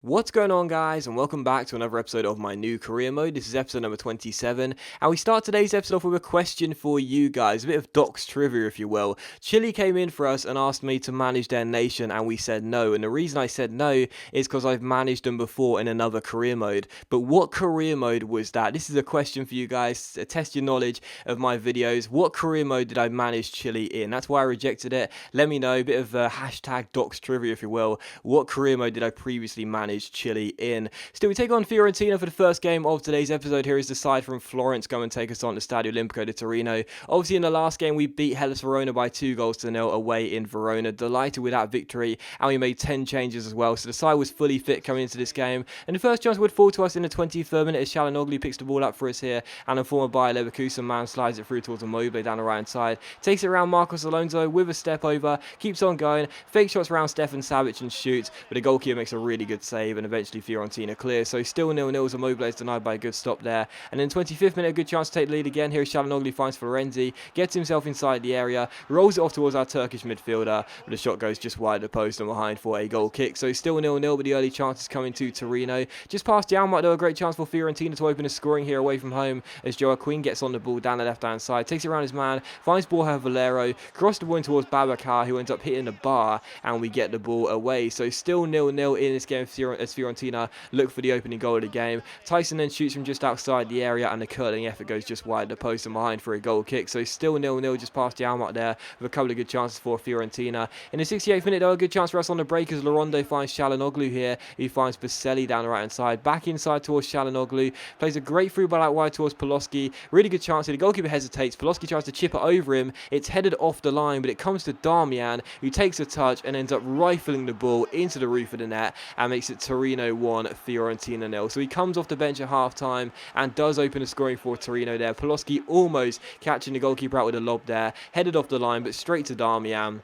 What's going on, guys, and welcome back to another episode of my new career mode. This is episode number 27, and we start today's episode off with a question for you guys, a bit of Doc's trivia, if you will. Chile came in for us and asked me to manage their nation, and we said no, and the reason I said no is because I've managed them before in another career mode. But what career mode was that? This is a question for you guys to test your knowledge of my videos. What career mode did I manage Chile in? That's why I rejected it. Let me know, a bit of hashtag Doc's trivia, if you will. What career mode did I previously manage Chile in? Still, we take on Fiorentina for the first game of today's episode. Here is the side from Florence come and take us on to Stadio Olimpico di Torino. Obviously, in the last game, we beat Hellas Verona by 2-0 away in Verona. Delighted with that victory, and we made 10 changes as well. So the side was fully fit coming into this game. And the first chance would fall to us in the 23rd minute as Çalhanoğlu picks the ball up for us here, and a former Bayer Leverkusen man slides it through towards Immobile down the right hand side. Takes it around Marcos Alonso with a step over, keeps on going, fake shots around Stefan Savic and shoots, but the goalkeeper makes a really good save, and eventually Fiorentina clear. So still 0-0 as Immobile is denied by a good stop there. And in 25th minute, a good chance to take the lead again. Here Çalhanoğlu finds Florenzi, gets himself inside the area, rolls it off towards our Turkish midfielder, but the shot goes just wide of the post and behind for a goal kick. So still 0-0, but the early chances coming to Torino. Just past Jan, though, a great chance for Fiorentina to open a scoring here away from home as Joaquin gets on the ball down the left-hand side, takes it around his man, finds Borja Valero, crosses the ball in towards Babacar, who ends up hitting the bar, and we get the ball away. So still 0-0 in this game as Fiorentina look for the opening goal of the game. Tyson then shoots from just outside the area, and the curling effort goes just wide of the post and behind for a goal kick. So still 0-0 just past the Almut there with a couple of good chances for Fiorentina. In the 68th minute, though, a good chance for us on the break as Lorondo finds Çalhanoğlu here. He finds Baselli down the right hand side, back inside towards Çalhanoğlu, plays a great through ball out wide towards Poloski. Really good chance here. The goalkeeper hesitates. Poloski tries to chip it over him. It's headed off the line, but it comes to Damian, who takes a touch and ends up rifling the ball into the roof of the net and makes it Torino 1, Fiorentina 0. So he comes off the bench at half-time and does open the scoring for Torino there. Poloski almost catching the goalkeeper out with a lob there, headed off the line, but straight to Damian.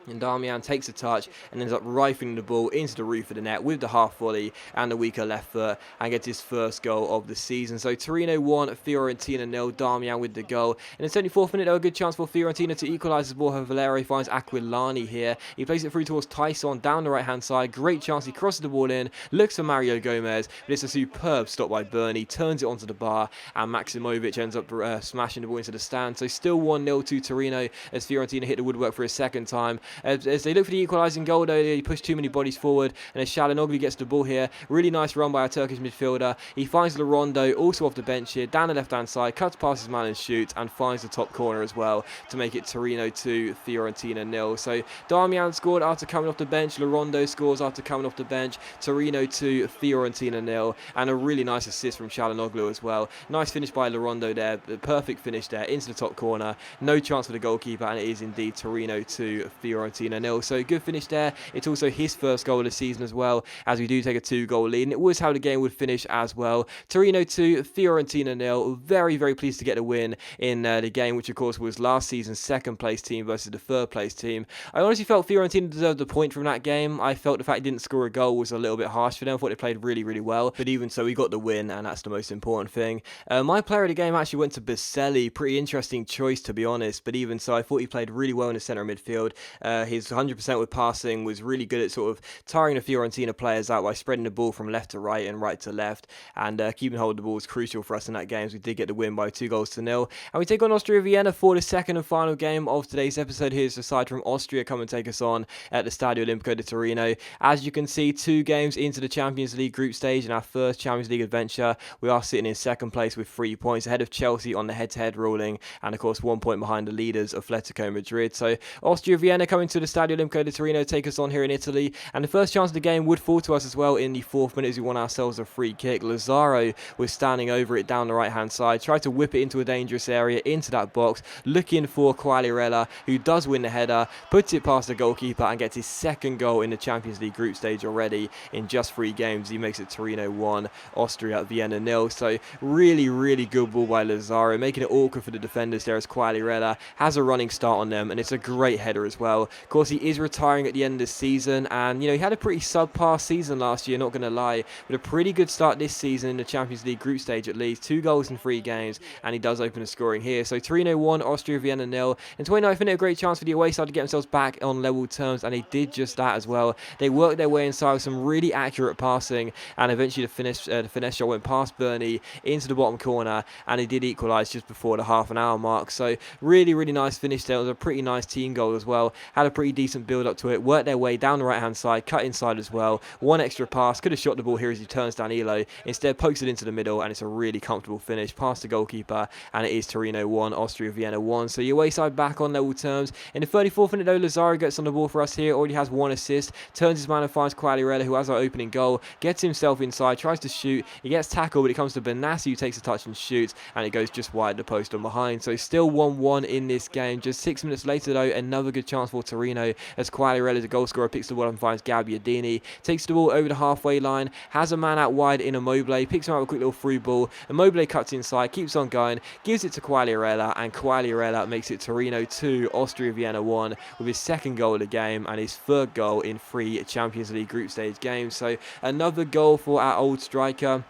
And Damian takes a touch and ends up rifling the ball into the roof of the net with the half volley and the weaker left foot and gets his first goal of the season. So Torino 1, Fiorentina 0, Damian with the goal. In the 74th minute, a good chance for Fiorentina to equalise as Borja Valero finds Aquilani here. He plays it through towards Tyson down the right hand side. Great chance, he crosses the ball in, looks for Mario Gomez, but it's a superb stop by Bernie, turns it onto the bar, and Maximovic ends up smashing the ball into the stand. So still 1-0 to Torino as Fiorentina hit the woodwork for a second time. As they look for the equalising goal, though, they push too many bodies forward, and as Çalhanoğlu gets the ball here, really nice run by our Turkish midfielder. He finds Lorondo, also off the bench here, down the left-hand side, cuts past his man and shoots, and finds the top corner as well to make it Torino 2, Fiorentina 0. So Damian scored after coming off the bench, Lorondo scores after coming off the bench, Torino 2, Fiorentina 0, and a really nice assist from Çalhanoğlu as well. Nice finish by Lorondo there, the perfect finish there, into the top corner. No chance for the goalkeeper, and it is indeed Torino 2, Fiorentina 0. So good finish there. It's also his first goal of the season as well, as we do take a 2-goal lead, and it was how the game would finish as well. Torino 2, Fiorentina 0. Very, very pleased to get a win in the game, which of course was last season's second place team versus the third place team. I honestly felt Fiorentina deserved the point from that game. I felt the fact they didn't score a goal was a little bit harsh for them. I thought they played really, really well, but even so, we got the win, and that's the most important thing. My player of the game actually went to Baselli. Pretty interesting choice, to be honest, but even so, I thought he played really well in the centre of midfield. His 100% with passing was really good at sort of tiring the Fiorentina players out by spreading the ball from left to right and right to left, and keeping hold of the ball was crucial for us in that game, as we did get the win by 2-0. And we take on Austria Vienna for the second and final game of today's episode. Here's the side from Austria come and take us on at the Stadio Olimpico di Torino. As you can see, 2 games into the Champions League group stage in our first Champions League adventure, we are sitting in second place with 3 points ahead of Chelsea on the head-to-head ruling, and of course 1 point behind the leaders Atletico Madrid. So Austria Vienna coming to the Stadio Olimpico di Torino take us on here in Italy, and the first chance of the game would fall to us as well in the 4th minute as we won ourselves a free kick. Lazaro was standing over it down the right hand side, tried to whip it into a dangerous area into that box, looking for Quagliarella, who does win the header, puts it past the goalkeeper and gets his second goal in the Champions League group stage already in just 3 games. He makes it Torino 1, Austria Vienna 0. So really, really good ball by Lazaro, making it awkward for the defenders there as Quagliarella has a running start on them, and it's a great header as well. Of course, he is retiring at the end of the season, and, he had a pretty subpar season last year, not going to lie, but a pretty good start this season in the Champions League group stage at least. 2 goals in 3 games, and he does open the scoring here. So Torino 1, Austria Vienna 0. And 29th minute, a great chance for the away side to get themselves back on level terms, and they did just that as well. They worked their way inside with some really accurate passing, and eventually the finesse shot went past Bernie into the bottom corner, and he did equalise just before the half-an-hour mark. So really, really nice finish there. It was a pretty nice team goal as well. Had a pretty decent build-up to it. Worked their way down the right-hand side, cut inside as well. One extra pass. Could have shot the ball here as he turns Danilo. Instead, pokes it into the middle, and it's a really comfortable finish past the goalkeeper, and it is Torino 1, Austria Vienna 1. So your away side back on level terms. In the 34th minute, though, Lazaro gets on the ball for us here. Already has 1 assist. Turns his man and finds Quagliarella, who has our opening goal. Gets himself inside, tries to shoot. He gets tackled, but it comes to Benassi, who takes a touch and shoots, and it goes just wide the post on behind. So still 1-1 in this game. Just 6 minutes later, though, another good chance for Torino as Quagliarella, the goal scorer, picks the ball up and finds Gabbiadini. Takes the ball over the halfway line. Has a man out wide in Immobile. Picks him out with a quick little through ball. Immobile cuts inside, keeps on going, gives it to Quagliarella, and Quagliarella makes it Torino 2, Austria Vienna 1 with his 2nd goal of the game and his 3rd goal in 3 Champions League group stage games. So another goal for our old striker.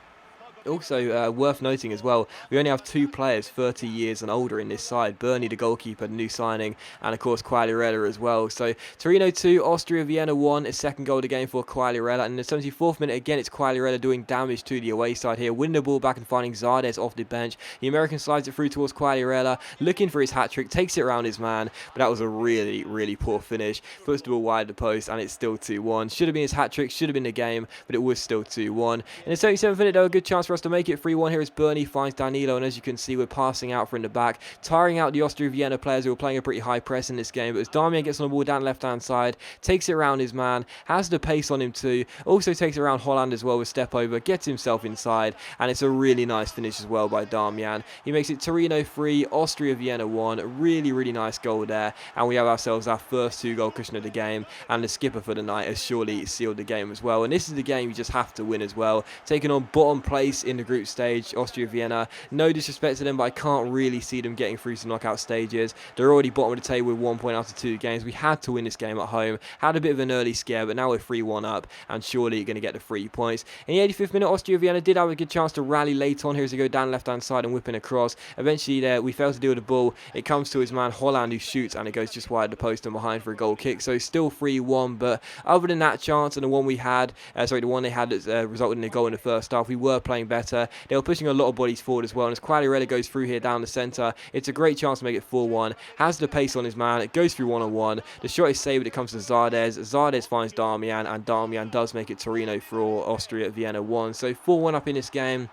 Also, worth noting as well, we only have 2 players 30 years and older in this side. Bernie, the goalkeeper, the new signing, and of course Quagliarella as well. So Torino 2, Austria Vienna 1, his 2nd goal of the game for Quagliarella. And in the 74th minute, again, it's Quagliarella doing damage to the away side here, winning the ball back and finding Zardes off the bench. The American slides it through towards Quagliarella, looking for his hat-trick, takes it around his man, but that was a really, really poor finish. Puts the ball wide of the post, and it's still 2-1. Should have been his hat-trick, should have been the game, but it was still 2-1. In the 77th minute, though, a good chance for us to make it 3-1 here as Bernie finds Danilo, and as you can see, we're passing out from the back, tiring out the Austria Vienna players who are playing a pretty high press in this game. But as Damian gets on the ball down the left-hand side, takes it around his man, has the pace on him too, also takes it around Holland as well with step over, gets himself inside, and it's a really nice finish as well by Damian. He makes it Torino 3, Austria Vienna 1, really, really nice goal there, and we have ourselves our first 2-goal cushion of the game, and the skipper for the night has surely sealed the game as well. And this is the game you just have to win as well, taking on bottom place in the group stage, Austria Vienna. No disrespect to them, but I can't really see them getting through to knockout stages. They're already bottom of the table with 1 point out of 2 games. We had to win this game at home. Had a bit of an early scare, but now we're 3-1 up, and surely going to get the 3 points. In the 85th minute, Austria Vienna did have a good chance to rally late on here as they go down left-hand side and whipping across. Eventually there, we fail to deal with the ball. It comes to his man Holland, who shoots, and it goes just wide the post and behind for a goal kick. So still 3-1, but other than that chance and the one we had, the one they had that resulted in a goal in the first half, we were playing better. They were pushing a lot of bodies forward as well, and as Quagliarella goes through here down the centre, it's a great chance to make it 4-1. Has the pace on his man, it goes through 1-on-1. The shot is saved, it comes to Zardes. Zardes finds Damian, and Damian does make it Torino 4, Austria Vienna 1. So 4-1 up in this game.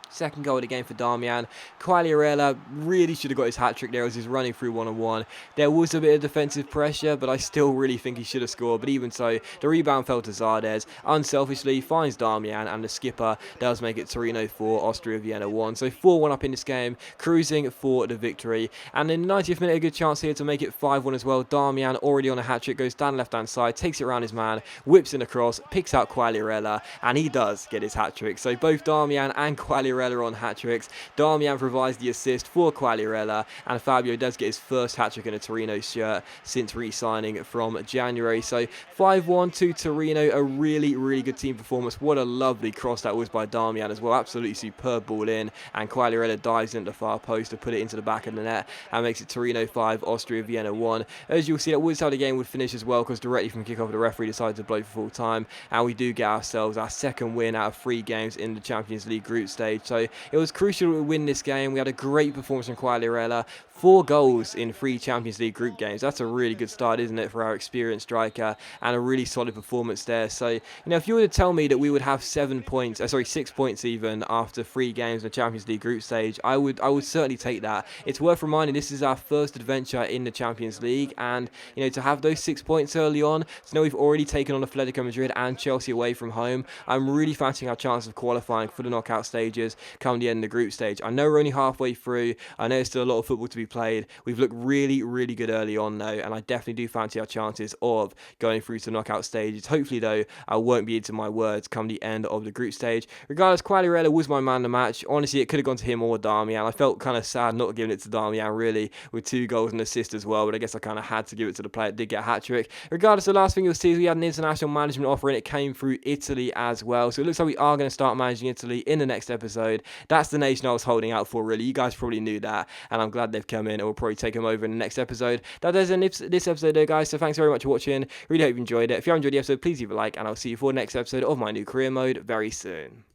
2nd goal of the game for Damian. Quagliarella really should have got his hat-trick there as he's running through 1-on-1. There was a bit of defensive pressure, but I still really think he should have scored. But even so, the rebound fell to Zardes. Unselfishly finds Damian, and the skipper does make it Torino 4, Austria Vienna 1. So 4-1 up in this game, cruising for the victory. And in the 90th minute, a good chance here to make it 5-1 as well. Damian, already on a hat-trick, goes down left-hand side, takes it around his man, whips in across, picks out Quagliarella, and he does get his hat-trick. So both Damian and Quagliarella on hat-tricks. Damian provides the assist for Quagliarella, and Fabio does get his first hat-trick in a Torino shirt since re-signing from January. So 5-1 to Torino, a really, really good team performance. What a lovely cross that was by Damian as well. Absolutely superb ball in, and Quagliarella dives into the far post to put it into the back of the net and makes it Torino 5, Austria Vienna 1. As you'll see, that was how the game would finish as well, because directly from kickoff the referee decided to blow for full time, and we do get ourselves our 2nd win out of 3 games in the Champions League group stage. So it was crucial to win this game. We had a great performance from Quagliarella. 4 goals in 3 Champions League group games. That's a really good start, isn't it, for our experienced striker, and a really solid performance there. So, if you were to tell me that we would have 6 points even after 3 games in the Champions League group stage, I would certainly take that. It's worth reminding this is our first adventure in the Champions League, and to have those 6 points early on, to know we've already taken on Atletico Madrid and Chelsea away from home, I'm really fancying our chance of qualifying for the knockout stages. come the end of the group stage. I know we're only halfway through. I know there's still a lot of football to be played. We've looked really, really good early on, though, and I definitely do fancy our chances of going through to knockout stages. Hopefully, though, I won't be into my words come the end of the group stage. Regardless, Quagliarella was my man of the match. Honestly, it could have gone to him or Darmian. I felt kind of sad not giving it to Darmian, really, with 2 goals and assist as well, but I guess I kind of had to give it to the player that did get a hat-trick. Regardless, the last thing you'll see is we had an international management offer, and it came through Italy as well. So it looks like we are going to start managing Italy in the next episode. That's the nation I was holding out for, really. You guys probably knew that, and I'm glad they've come in, and we'll probably take them over in the next episode. That does end this episode, though, guys, so thanks very much for watching. Really hope you enjoyed it. If you enjoyed the episode, please leave a like, and I'll see you for the next episode of my new career mode very soon.